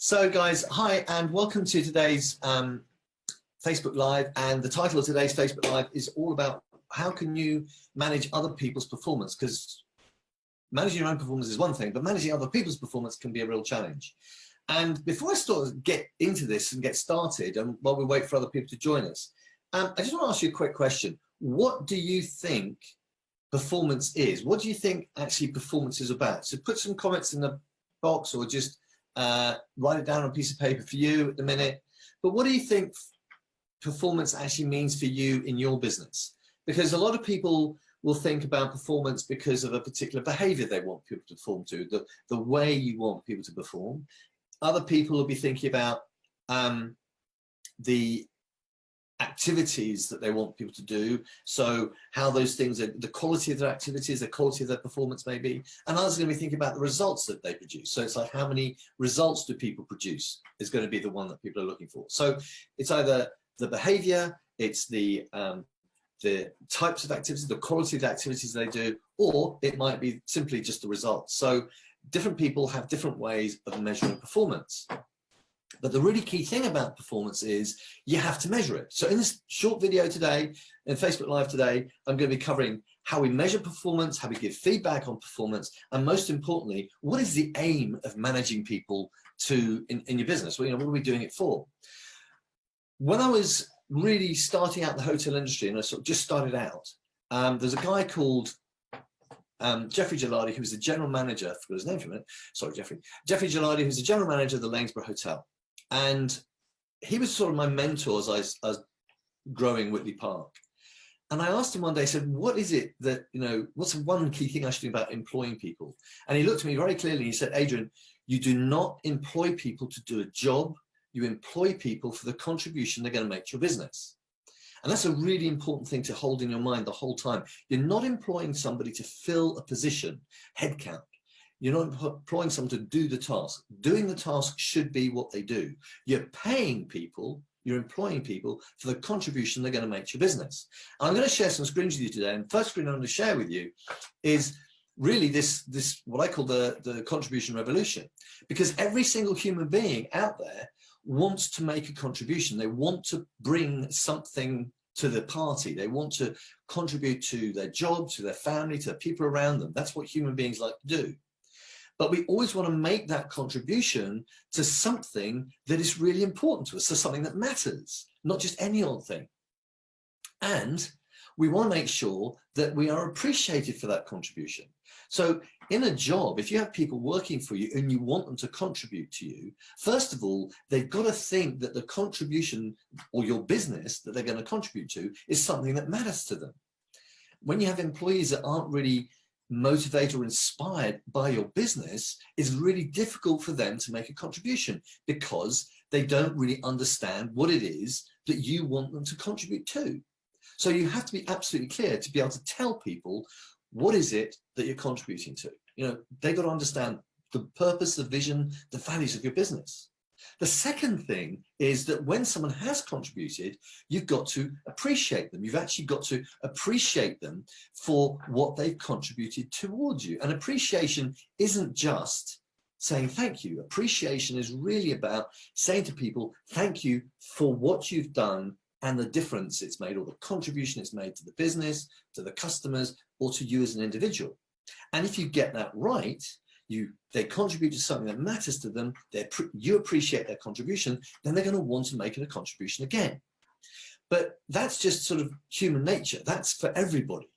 So guys, hi and welcome to today's Facebook Live, and the title of today's Facebook Live is all about how can you manage other people's performance, because managing your own performance is one thing, but managing other people's performance can be a real challenge. And before I get into this and get started, and while we wait for other people to join us, I just want to ask you a quick question. What do you think performance is? What do you think actually performance is about? So put some comments in the box, or just write it down on a piece of paper for you at the minute. But what do you think performance actually means for you in your business? Because a lot of people will think about performance because of a particular behavior they want people to perform to, the way you want people to perform. Other people will be thinking about the activities that they want people to do, so how those things are, the quality of their activities, the quality of their performance maybe, and others are going to be thinking about the results that they produce. So it's like, how many results do people produce is going to be the one that people are looking for. So it's either the behavior, it's the types of activities, the quality of the activities they do, or it might be simply just the results. So different people have different ways of measuring performance. But the really key thing about performance is you have to measure it. So in this short video today, in Facebook Live today, I'm going to be covering how we measure performance, how we give feedback on performance, and most importantly, what is the aim of managing people in your business? Well, what are we doing it for? When I was really starting out in the hotel industry, and I sort of just started out, there's a guy called Jeffrey Gellardi, who's the general manager, I forgot his name for a minute, sorry, Jeffrey Gellardi, who's the general manager of the Lanesborough Hotel. And he was sort of my mentor as I was growing Whitley Park. And I asked him one day, I said, what is it that, what's the one key thing I should do about employing people? And he looked at me very clearly and he said, Adrian, you do not employ people to do a job. You employ people for the contribution they're going to make to your business. And that's a really important thing to hold in your mind the whole time. You're not employing somebody to fill a position, headcount. You're not employing someone to do the task. Doing the task should be what they do. You're paying people, you're employing people for the contribution they're going to make to your business. And I'm going to share some screens with you today. And the first screen I'm going to share with you is really this what I call the contribution revolution. Because every single human being out there wants to make a contribution. They want to bring something to the party. They want to contribute to their job, to their family, to the people around them. That's what human beings like to do. But we always want to make that contribution to something that is really important to us, to something that matters, not just any old thing. And we want to make sure that we are appreciated for that contribution. So in a job, if you have people working for you and you want them to contribute to you, first of all, they've got to think that the contribution or your business that they're going to contribute to is something that matters to them. When you have employees that aren't really motivated or inspired by your business, it's really difficult for them to make a contribution because they don't really understand what it is that you want them to contribute to. So you have to be absolutely clear to be able to tell people what is it that you're contributing to. They've got to understand the purpose, the vision, the values of your business. The second thing is that when someone has contributed, you've got to appreciate them. You've actually got to appreciate them for what they've contributed towards you. And appreciation isn't just saying thank you. Appreciation is really about saying to people, thank you for what you've done and the difference it's made, or the contribution it's made to the business, to the customers, or to you as an individual. And if you get that right, they contribute to something that matters to them, you appreciate their contribution, then they're going to want to make it a contribution again. But that's just sort of human nature. That's for everybody.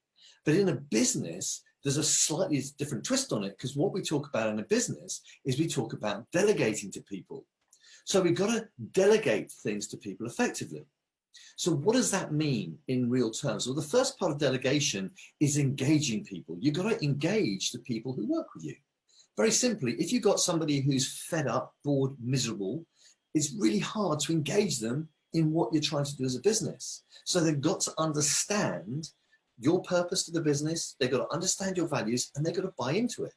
But in a business, there's a slightly different twist on it, because what we talk about in a business is we talk about delegating to people. So we've got to delegate things to people effectively. So what does that mean in real terms? Well, the first part of delegation is engaging people. You've got to engage the people who work with you. Very simply, if you've got somebody who's fed up, bored, miserable, it's really hard to engage them in what you're trying to do as a business. So they've got to understand your purpose to the business, they've got to understand your values, and they've got to buy into it.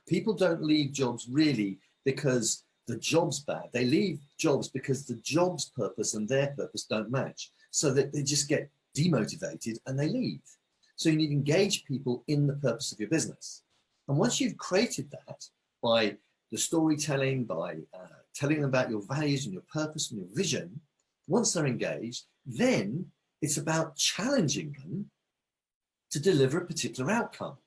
People don't leave jobs really because the job's bad. They leave jobs because the job's purpose and their purpose don't match, so that they just get demotivated and they leave. So you need to engage people in the purpose of your business. And once you've created that by the storytelling, by telling them about your values and your purpose and your vision, once they're engaged, then it's about challenging them to deliver a particular outcome,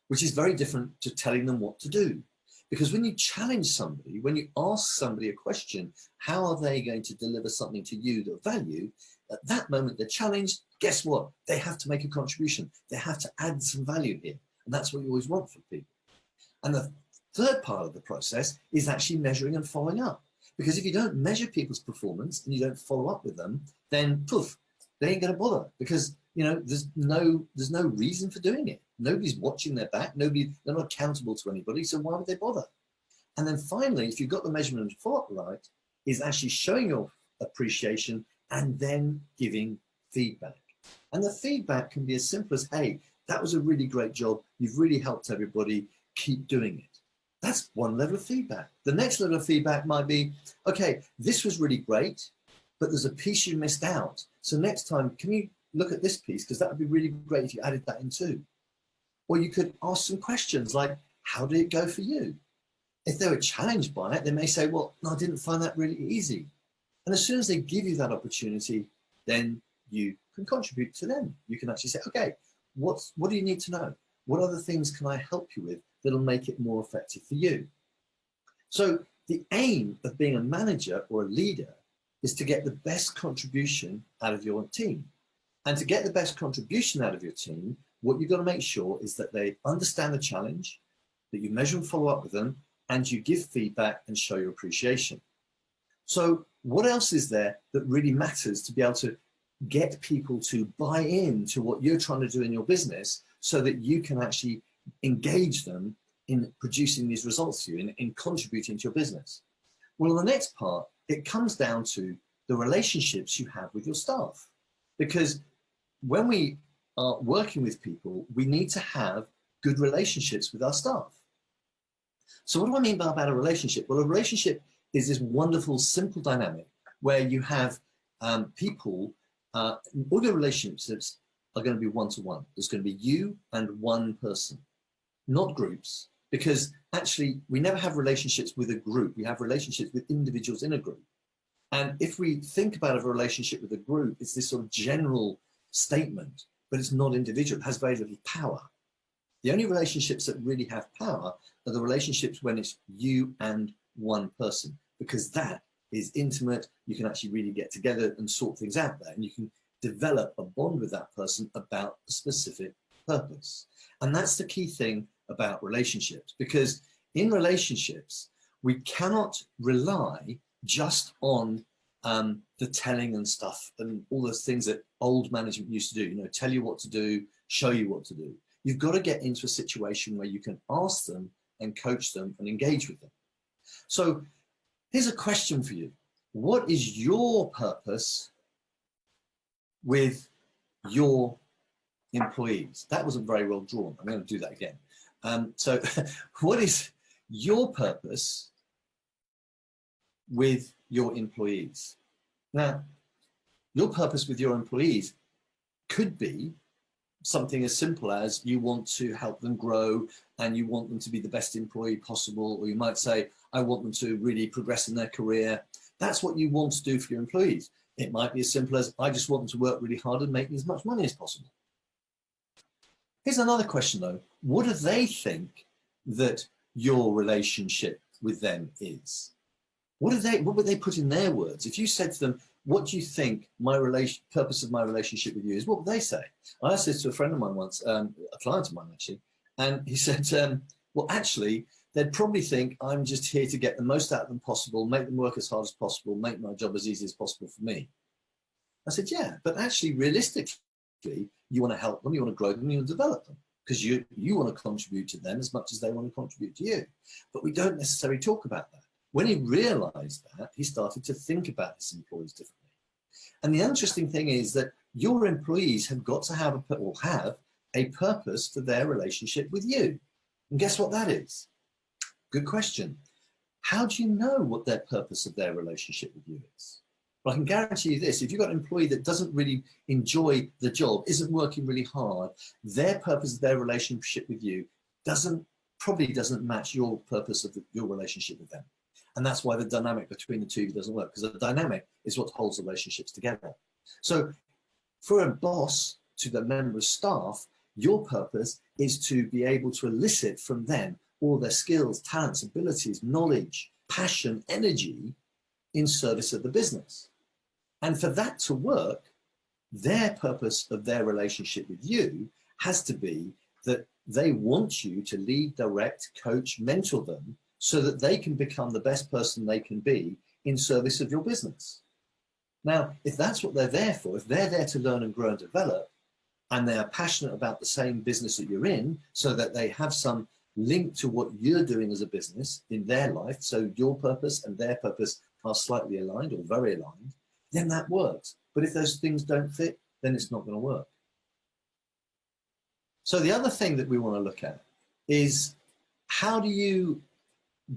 which is very different to telling them what to do. Because when you challenge somebody, when you ask somebody a question, how are they going to deliver something to you that value? At that moment, they're challenged. Guess what? They have to make a contribution. They have to add some value here. And that's what you always want from people. And the third part of the process is actually measuring and following up. Because if you don't measure people's performance and you don't follow up with them, then poof, they ain't going to bother. Because there's no reason for doing it. Nobody's watching their back. They're not accountable to anybody. So why would they bother? And then finally, if you've got the measurement and follow-up right, is actually showing your appreciation and then giving feedback. And the feedback can be as simple as, hey, that was a really great job. You've really helped everybody. Keep doing it. That's one level of feedback. The next level of feedback might be, okay, this was really great, but there's a piece you missed out. So next time, can you look at this piece? Because that would be really great if you added that in too. Or you could ask some questions like, how did it go for you? If they were challenged by it, they may say, well, no, I didn't find that really easy. And as soon as they give you that opportunity, then you can contribute to them. You can actually say, okay, what do you need to know? What other things can I help you with that'll make it more effective for you? So the aim of being a manager or a leader is to get the best contribution out of your team. And to get the best contribution out of your team, what you've got to make sure is that they understand the challenge, that you measure and follow up with them, and you give feedback and show your appreciation. So what else is there that really matters to be able to get people to buy into what you're trying to do in your business so that you can actually engage them in producing these results for you, in contributing to your business? Well, the next part, it comes down to the relationships you have with your staff. Because when we are working with people, we need to have good relationships with our staff. So what do I mean by about a relationship? Well, a relationship is this wonderful, simple dynamic where you have people, all your relationships are going to be one-to-one. There's going to be you and one person, not groups, because actually we never have relationships with a group. We have relationships with individuals in a group. And if we think about a relationship with a group, it's this sort of general statement, but it's not individual. It has very little power. The only relationships that really have power are the relationships when it's you and one person, because that is intimate. You can actually really get together and sort things out there, and you can develop a bond with that person about a specific purpose. And that's the key thing about relationships, because in relationships, we cannot rely just on the telling and stuff and all those things that old management used to do, tell you what to do, show you what to do. You've got to get into a situation where you can ask them and coach them and engage with them. So here's a question for you. What is your purpose with your employees? That wasn't very well drawn. I'm going to do that again. So what is your purpose with your employees? Now, your purpose with your employees could be something as simple as you want to help them grow and you want them to be the best employee possible, or you might say, I want them to really progress in their career. That's what you want to do for your employees. It might be as simple as, I just want them to work really hard and make as much money as possible. Here's another question though. What do they think that your relationship with them is? What would they put in their words? If you said to them, what do you think purpose of my relationship with you is? What would they say? I asked this to a friend of mine once, a client of mine actually, and he said, well, actually, they'd probably think I'm just here to get the most out of them possible, make them work as hard as possible, make my job as easy as possible for me. I said, yeah, but actually, realistically, you want to help them, you want to grow them, you want to develop them, because you want to contribute to them as much as they want to contribute to you. But we don't necessarily talk about that. When he realized that, he started to think about his employees differently. And the interesting thing is that your employees have got to have a purpose for their relationship with you. And guess what that is? Good question. How do you know what their purpose of their relationship with you is? Well, I can guarantee you this, if you've got an employee that doesn't really enjoy the job, isn't working really hard, their purpose of their relationship with you probably doesn't match your purpose of your relationship with them. And that's why the dynamic between the two doesn't work, because the dynamic is what holds the relationships together. So for a boss to the member of staff, your purpose is to be able to elicit from them all their skills, talents, abilities, knowledge, passion, energy in service of the business. And for that to work, their purpose of their relationship with you has to be that they want you to lead, direct, coach, mentor them so that they can become the best person they can be in service of your business. Now, if that's what they're there for, if they're there to learn and grow and develop, and they are passionate about the same business that you're in, so that they have some link to what you're doing as a business in their life, so your purpose and their purpose are slightly aligned or very aligned, then that works. But if those things don't fit, then it's not going to work. So the other thing that we want to look at is, how do you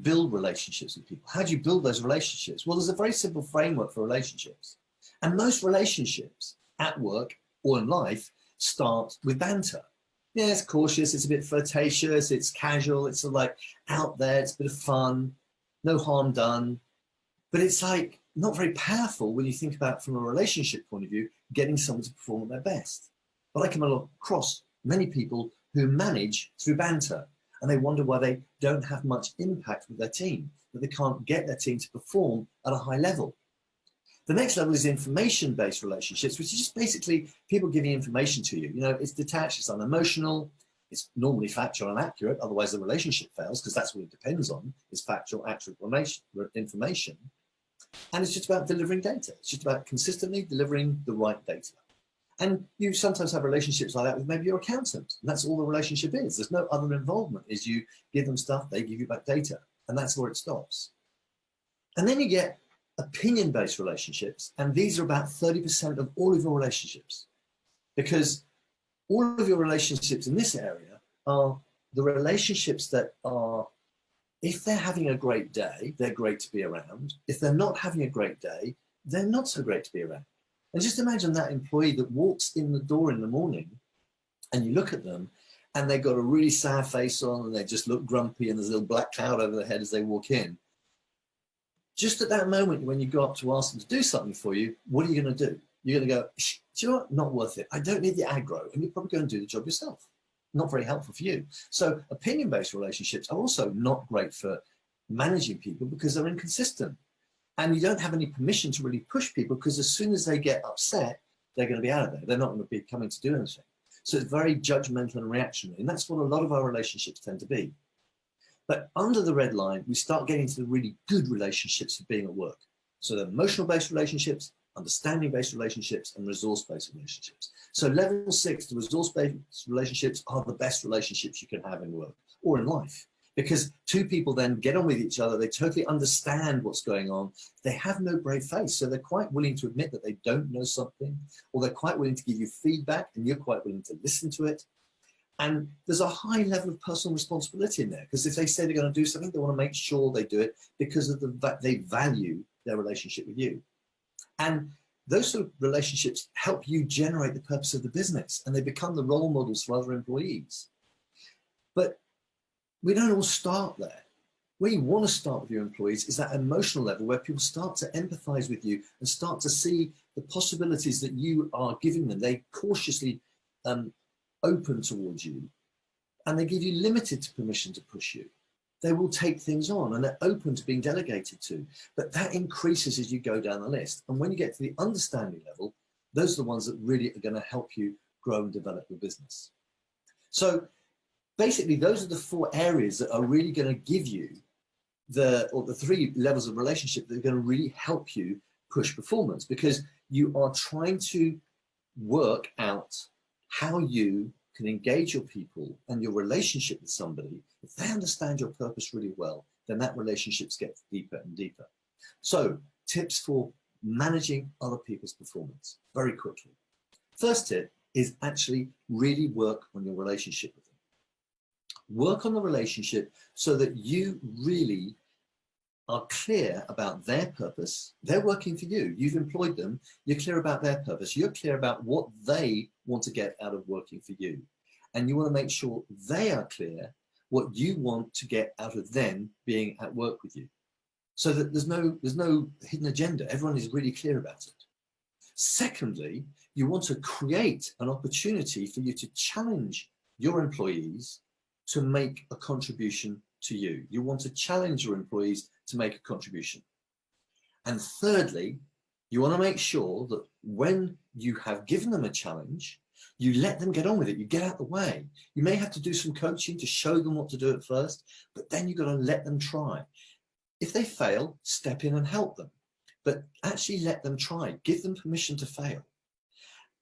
build relationships with people? How do you build those relationships? Well, there's a very simple framework for relationships. And most relationships at work or in life start with banter. Yeah, it's cautious, it's a bit flirtatious, it's casual, it's sort of like out there, it's a bit of fun, no harm done. But it's like not very powerful when you think about, from a relationship point of view, getting someone to perform at their best. But I come across many people who manage through banter, and they wonder why they don't have much impact with their team, that they can't get their team to perform at a high level. The next level is information-based relationships, which is just basically people giving information to you. You know, it's detached, it's unemotional, it's normally factual and accurate, otherwise the relationship fails, because that's what it depends on, is factual, accurate information. And it's just about delivering data. It's just about consistently delivering the right data. And you sometimes have relationships like that with maybe your accountant, and that's all the relationship is. There's no other involvement. Is you give them stuff, they give you back data, and that's where it stops. And then you get opinion-based relationships, and these are about 30% of all of your relationships, because all of your relationships in this area are the relationships that are, if they're having a great day, they're great to be around. If they're not having a great day, they're not so great to be around. And just imagine that employee that walks in the door in the morning and you look at them and they've got a really sad face on and they just look grumpy and there's a little black cloud over their head as they walk in. Just at that moment, when you go up to ask them to do something for you, what are you going to do? You're going to go, do you know what? Not worth it. I don't need the aggro. And you're probably going to do the job yourself. Not very helpful for you. So opinion-based relationships are also not great for managing people because they're inconsistent. And you don't have any permission to really push people, because as soon as they get upset, they're going to be out of there. They're not going to be coming to do anything. So it's very judgmental and reactionary. And that's what a lot of our relationships tend to be. But under the red line, we start getting to the really good relationships of being at work. So the emotional-based relationships, understanding-based relationships, and resource-based relationships. So level 6, the resource-based relationships are the best relationships you can have in work or in life, because two people then get on with each other. They totally understand what's going on. They have no brave face. So they're quite willing to admit that they don't know something, or they're quite willing to give you feedback and you're quite willing to listen to it. And there's a high level of personal responsibility in there, because if they say they're going to do something, they want to make sure they do it because of they value their relationship with you. And those sort of relationships help you generate the purpose of the business, and they become the role models for other employees. But we don't all start there. Where you want to start with your employees is that emotional level where people start to empathize with you and start to see the possibilities that you are giving them. They cautiously open towards you, and they give you limited permission to push you. They will take things on and they're open to being delegated to, but that increases as you go down the list. And when you get to the understanding level, those are the ones that really are going to help you grow and develop your business. So basically, those are the 4 areas that are really going to give you the 3 levels of relationship that are going to really help you push performance, because you are trying to work out how you can engage your people and your relationship with somebody. If they understand your purpose really well, then that relationships get deeper and deeper. So tips for managing other people's performance, very quickly. First tip is actually really work on your relationship with them. Work on the relationship so that you really are clear about their purpose. They're working for you. You've employed them. You're clear about their purpose. You're clear about what they want to get out of working for you. And you want to make sure they are clear what you want to get out of them being at work with you. so that there's no hidden agenda. Everyone is really clear about it. Secondly, you want to create an opportunity for you to challenge your employees to make a contribution to you. You want to challenge your employees to make a contribution. And thirdly, you want to make sure that when you have given them a challenge, you let them get on with it. You get out of the way. You may have to do some coaching to show them what to do at first, but then you've got to let them try. If they fail, step in and help them, but actually let them try. Give them permission to fail,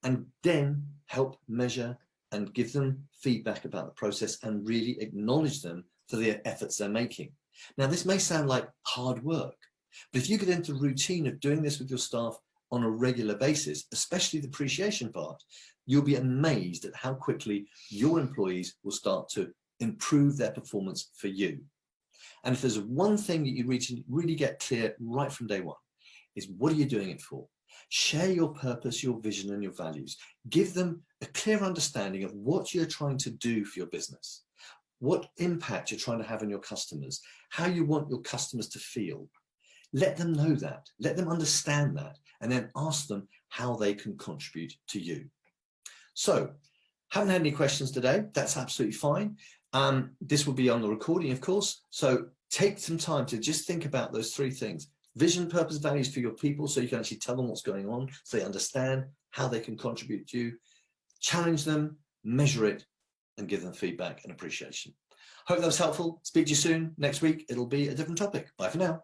and then help measure and give them feedback about the process and really acknowledge them for the efforts they're making. Now, this may sound like hard work, but if you get into the routine of doing this with your staff on a regular basis, especially the appreciation part, you'll be amazed at how quickly your employees will start to improve their performance for you. And if there's one thing that you really get clear right from day one, is what are you doing it for? Share your purpose, your vision, and your values. Give them a clear understanding of what you're trying to do for your business, what impact you're trying to have on your customers, how you want your customers to feel. Let them know that, let them understand that, and then ask them how they can contribute to you. So, haven't had any questions today, that's absolutely fine. This will be on the recording, of course, so take some time to just think about those three things. Vision, purpose, values for your people, so you can actually tell them what's going on, so they understand how they can contribute to you. Challenge them, measure it, and give them feedback and appreciation. Hope that was helpful. Speak to you soon. Next week, it'll be a different topic. Bye for now.